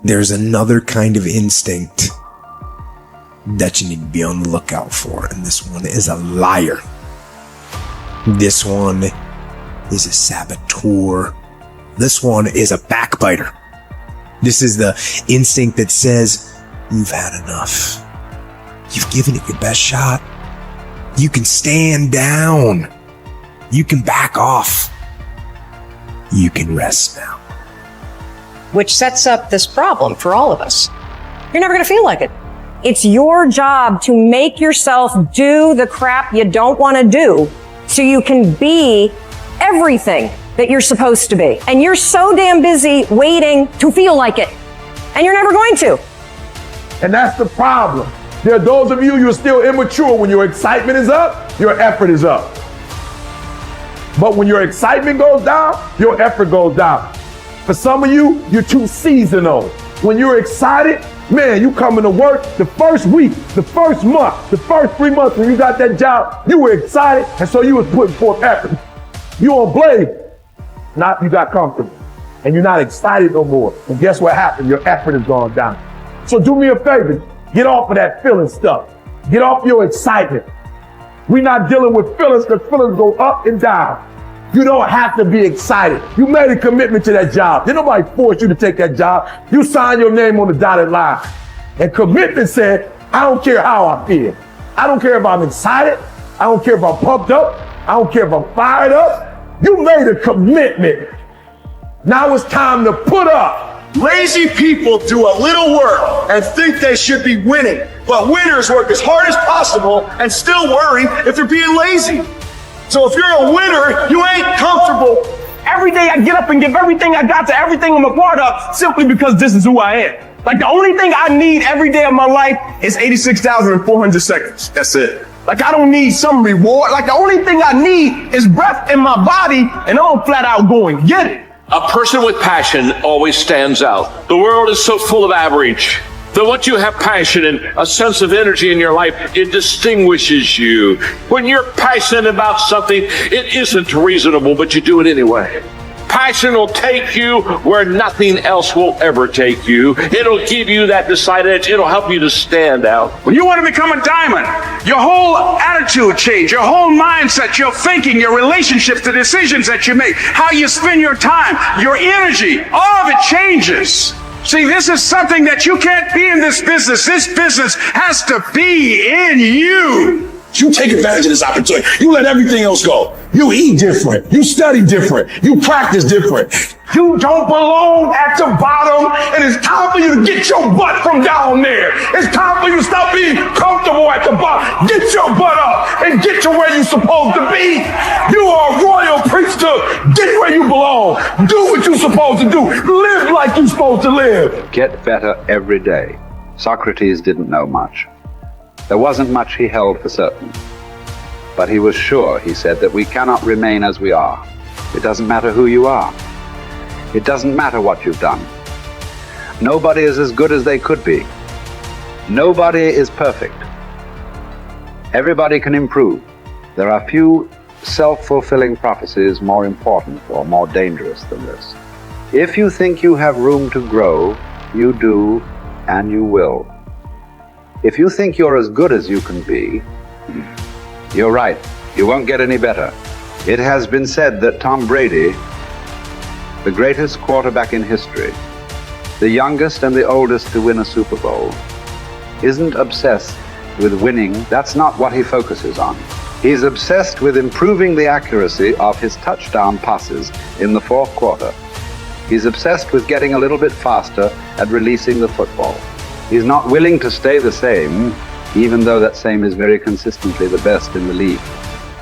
there's another kind of instinct that you need to be on the lookout for, and this one is a liar. This one is a saboteur. This one is a backbiter. This is the instinct that says, you've had enough. You've given it your best shot. You can stand down. You can back off. You can rest now. Which sets up this problem for all of us. You're never going to feel like it. It's your job to make yourself do the crap you don't want to do so you can be everything that you're supposed to be. And you're so damn busy waiting to feel like it. And you're never going to. And that's the problem. There are those of you, you're still immature. When your excitement is up, your effort is up. But when your excitement goes down, your effort goes down. For some of you, you're too seasonal. When you're excited, man, you coming to work the first week, the first month, the first 3 months when you got that job, you were excited, and so you was putting forth effort. You on blade, not you got comfortable, and you're not excited no more. And guess what happened? Your effort has gone down. So do me a favor, get off of that feeling stuff. Get off your excitement. We're not dealing with feelings because feelings go up and down. You don't have to be excited. You made a commitment to that job. Did nobody force you to take that job? You signed your name on the dotted line. And commitment said, I don't care how I feel. I don't care if I'm excited. I don't care if I'm pumped up. I don't care if I'm fired up. You made a commitment. Now it's time to put up. Lazy people do a little work and think they should be winning. But winners work as hard as possible and still worry if they're being lazy. So if you're a winner, you ain't comfortable. Every day I get up and give everything I got to everything I'm a part of simply because this is who I am. Like the only thing I need every day of my life is 86,400 seconds. That's it. Like I don't need some reward. Like the only thing I need is breath in my body and I'm flat out going, get it. A person with passion always stands out. The world is so full of average. That once you have passion and a sense of energy in your life, it distinguishes you. When you're passionate about something, it isn't reasonable, but you do it anyway. Passion will take you where nothing else will ever take you. It'll give you that decided edge. It'll help you to stand out. When you want to become a diamond, your whole attitude change, your whole mindset, your thinking, your relationships, the decisions that you make, how you spend your time, your energy, all of it changes. See, this is something that you can't be in this business. This business has to be in you. You take advantage of this opportunity. You let everything else go. You eat different. You study different. You practice different. You don't belong at the bottom, and it's time for you to get your butt from down there. It's time for you to stop being comfortable at the bottom. Get your butt up and get to where you're supposed to be. You are a royal priesthood. Get where you belong. Do what you're supposed to do. Live like you're supposed to live. Get better every day. Socrates didn't know much. There wasn't much he held for certain. But he was sure, he said, that we cannot remain as we are. It doesn't matter who you are. It doesn't matter what you've done. Nobody is as good as they could be. Nobody is perfect. Everybody can improve. There are few self-fulfilling prophecies more important or more dangerous than this. If you think you have room to grow, you do, and you will. If you think you're as good as you can be, you're right. You won't get any better. It has been said that Tom Brady, the greatest quarterback in history, the youngest and the oldest to win a Super Bowl, isn't obsessed with winning. That's not what he focuses on. He's obsessed with improving the accuracy of his touchdown passes in the fourth quarter. He's obsessed with getting a little bit faster at releasing the football. He's not willing to stay the same, even though that same is very consistently the best in the league.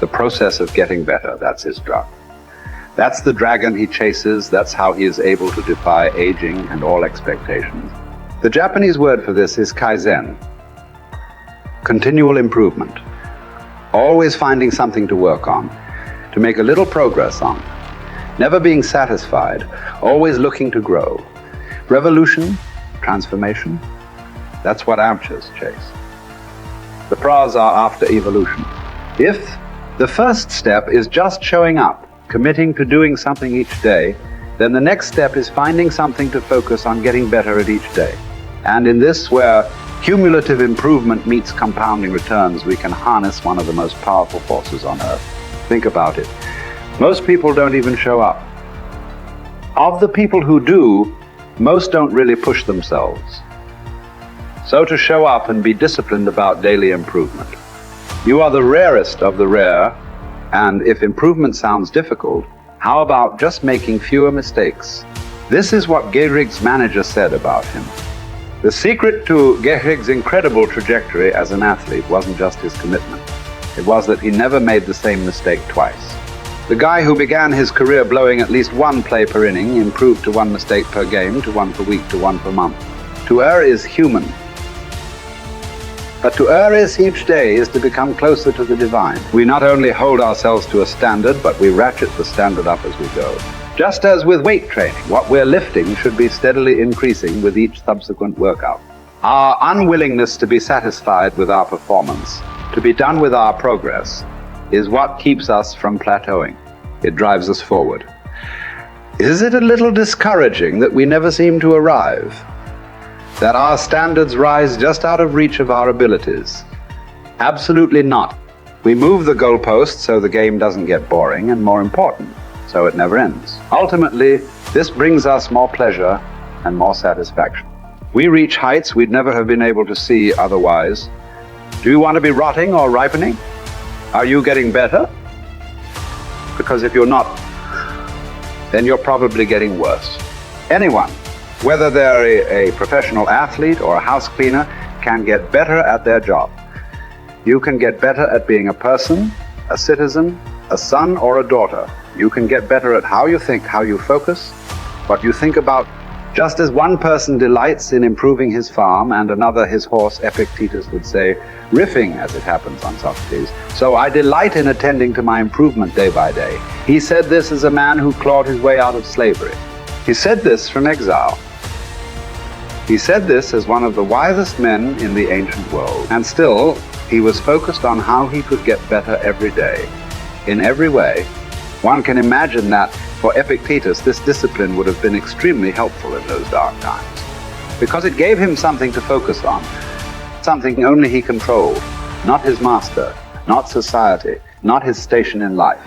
The process of getting better, that's his drug. That's the dragon he chases. That's how he is able to defy aging and all expectations. The Japanese word for this is kaizen, continual improvement. Always finding something to work on, to make a little progress on. Never being satisfied, always looking to grow. Revolution, transformation, that's what amateurs chase. The pros are after evolution. If the first step is just showing up, committing to doing something each day, then the next step is finding something to focus on getting better at each day. And in this, where cumulative improvement meets compounding returns, we can harness one of the most powerful forces on earth. Think about it. Most people don't even show up. Of the people who do, most don't really push themselves. So to show up and be disciplined about daily improvement. You are the rarest of the rare, and if improvement sounds difficult, how about just making fewer mistakes? This is what Gehrig's manager said about him. The secret to Gehrig's incredible trajectory as an athlete wasn't just his commitment. It was that he never made the same mistake twice. The guy who began his career blowing at least one play per inning improved to one mistake per game, to one per week, to one per month. To err is human. But to err is each day is to become closer to the divine. We not only hold ourselves to a standard, but we ratchet the standard up as we go. Just as with weight training, what we're lifting should be steadily increasing with each subsequent workout. Our unwillingness to be satisfied with our performance, to be done with our progress, is what keeps us from plateauing. It drives us forward. Is it a little discouraging that we never seem to arrive? That our standards rise just out of reach of our abilities? Absolutely not. We move the goalpost so the game doesn't get boring, and more important, so it never ends. Ultimately, this brings us more pleasure and more satisfaction. We reach heights we'd never have been able to see otherwise. Do you want to be rotting or ripening? Are you getting better? Because if you're not, then you're probably getting worse. Anyone, whether they're a professional athlete or a house cleaner, can get better at their job. You can get better at being a person, a citizen, a son or a daughter. You can get better at how you think, how you focus, what you think about. Just as one person delights in improving his farm and another his horse, Epictetus would say, riffing as it happens on Socrates, so I delight in attending to my improvement day by day. He said this as a man who clawed his way out of slavery. He said this from exile. He said this as one of the wisest men in the ancient world. And still, he was focused on how he could get better every day. In every way, one can imagine that for Epictetus, this discipline would have been extremely helpful in those dark times, because it gave him something to focus on, something only he controlled, not his master, not society, not his station in life.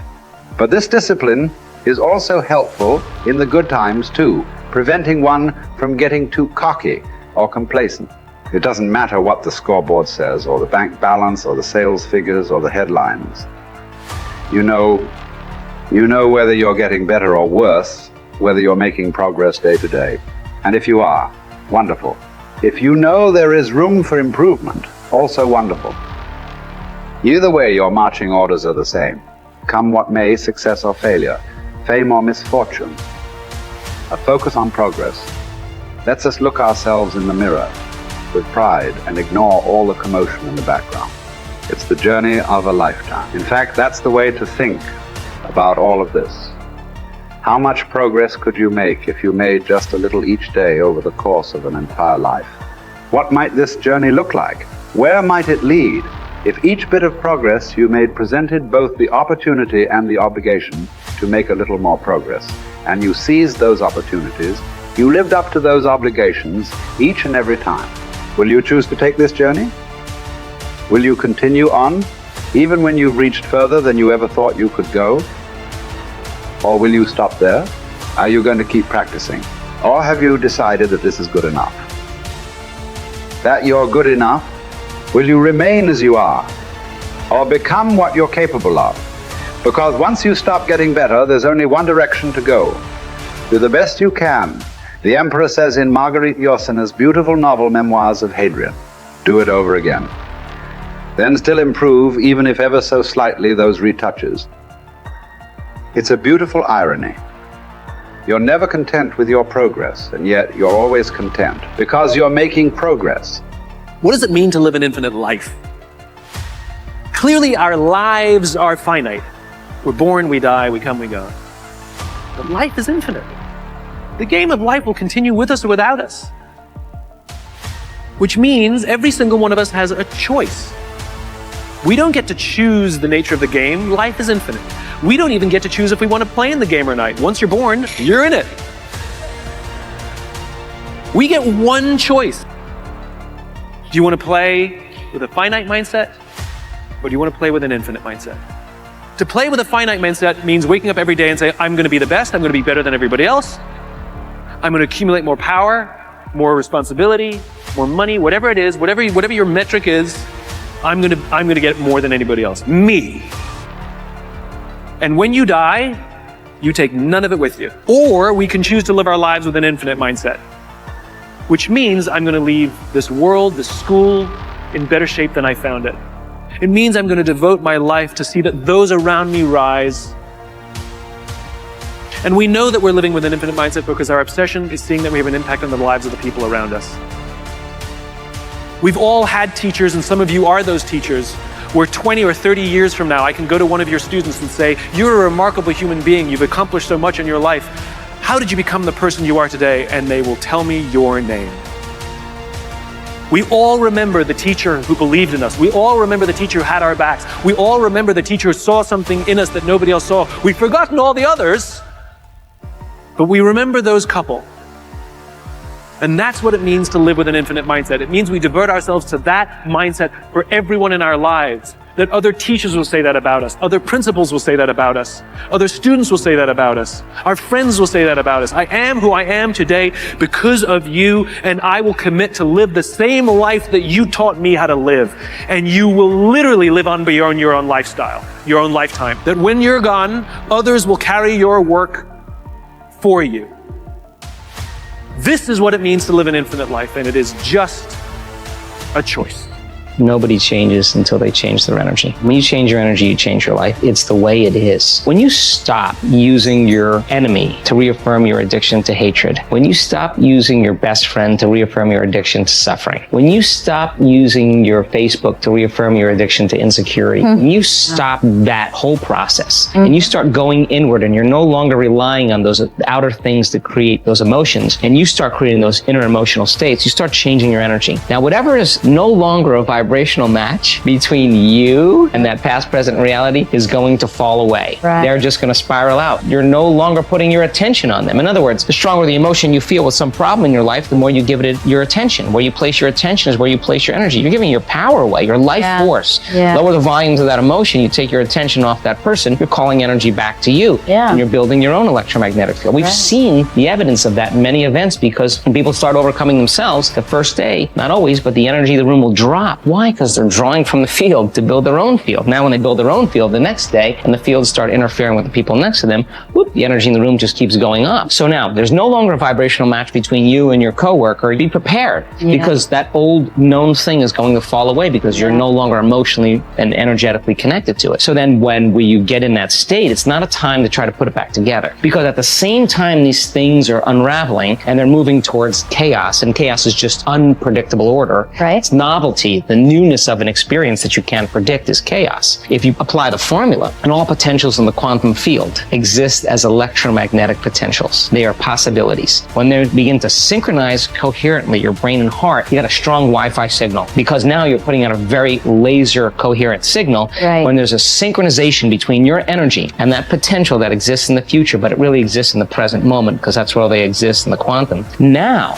But this discipline is also helpful in the good times too, preventing one from getting too cocky or complacent. It doesn't matter what the scoreboard says, or the bank balance, or the sales figures, or the headlines. You know whether you're getting better or worse, whether you're making progress day to day. And if you are, wonderful. If you know there is room for improvement, also wonderful. Either way, your marching orders are the same. Come what may, success or failure, fame or misfortune. A focus on progress lets us look ourselves in the mirror with pride and ignore all the commotion in the background. It's the journey of a lifetime. In fact, that's the way to think about all of this. How much progress could you make if you made just a little each day over the course of an entire life? What might this journey look like? Where might it lead if each bit of progress you made presented both the opportunity and the obligation to make a little more progress, and you seized those opportunities, you lived up to those obligations each and every time? Will you choose to take this journey? Will you continue on, even when you've reached further than you ever thought you could go? Or will you stop there? Are you going to keep practicing? Or have you decided that this is good enough? That you're good enough? Will you remain as you are? Or become what you're capable of? Because once you stop getting better, there's only one direction to go. Do the best you can. The Emperor says in Marguerite Yourcenar's beautiful novel Memoirs of Hadrian, do it over again. Then still improve, even if ever so slightly, those retouches. It's a beautiful irony. You're never content with your progress, and yet you're always content, because you're making progress. What does it mean to live an infinite life? Clearly, our lives are finite. We're born, we die, we come, we go. But life is infinite. The game of life will continue with us or without us. Which means every single one of us has a choice. We don't get to choose the nature of the game. Life is infinite. We don't even get to choose if we want to play in the game or not. Once you're born, you're in it. We get one choice. Do you want to play with a finite mindset, or do you want to play with an infinite mindset? To play with a finite mindset means waking up every day and say, I'm going to be the best, I'm going to be better than everybody else, I'm going to accumulate more power, more responsibility, more money, whatever it is, whatever your metric is, I'm going to get more than anybody else. Me. And when you die, you take none of it with you. Or we can choose to live our lives with an infinite mindset, which means I'm going to leave this world, this school, in better shape than I found it. It means I'm going to devote my life to see that those around me rise. And we know that we're living with an infinite mindset because our obsession is seeing that we have an impact on the lives of the people around us. We've all had teachers, and some of you are those teachers, where 20 or 30 years from now, I can go to one of your students and say, you're a remarkable human being, you've accomplished so much in your life. How did you become the person you are today? And they will tell me your name. We all remember the teacher who believed in us. We all remember the teacher who had our backs. We all remember the teacher who saw something in us that nobody else saw. We've forgotten all the others, but we remember those couple. And that's what it means to live with an infinite mindset. It means we divert ourselves to that mindset for everyone in our lives. That other teachers will say that about us. Other principals will say that about us. Other students will say that about us. Our friends will say that about us. I am who I am today because of you, and I will commit to live the same life that you taught me how to live. And you will literally live on beyond your own lifestyle, your own lifetime. That when you're gone, others will carry your work for you. This is what it means to live an infinite life, and it is just a choice. Nobody changes until they change their energy. When you change your energy, you change your life. It's the way it is. When you stop using your enemy to reaffirm your addiction to hatred, when you stop using your best friend to reaffirm your addiction to suffering, when you stop using your Facebook to reaffirm your addiction to insecurity, when you stop that whole process and you start going inward and you're no longer relying on those outer things that create those emotions, and you start creating those inner emotional states, you start changing your energy. Now, whatever is no longer a vibrational match between you and that past, present reality is going to fall away. Right. They're just going to spiral out. You're no longer putting your attention on them. In other words, the stronger the emotion you feel with some problem in your life, the more you give it your attention. Where you place your attention is where you place your energy. You're giving your power away, your life force. Lower the volumes of that emotion, you take your attention off that person, you're calling energy back to you. And you're building your own electromagnetic field. We've seen the evidence of that in many events, because when people start overcoming themselves, the first day, not always, but the energy of the room will drop. Why? Because they're drawing from the field to build their own field. Now when they build their own field the next day and the fields start interfering with the people next to them, whoop, the energy in the room just keeps going up. So now there's no longer a vibrational match between you and your coworker. Be prepared, because that old known thing is going to fall away because you're no longer emotionally and energetically connected to it. So then when you get in that state, it's not a time to try to put it back together, because at the same time these things are unraveling and they're moving towards chaos, and chaos is just unpredictable order. It's novelty, the newness of an experience that you can't predict is chaos. If you apply the formula, and all potentials in the quantum field exist as electromagnetic potentials. They are possibilities. When they begin to synchronize coherently, your brain and heart, you got a strong Wi-Fi signal, because now you're putting out a very laser coherent signal. When there's a synchronization between your energy and that potential that exists in the future, but it really exists in the present moment, because that's where they exist in the quantum. Now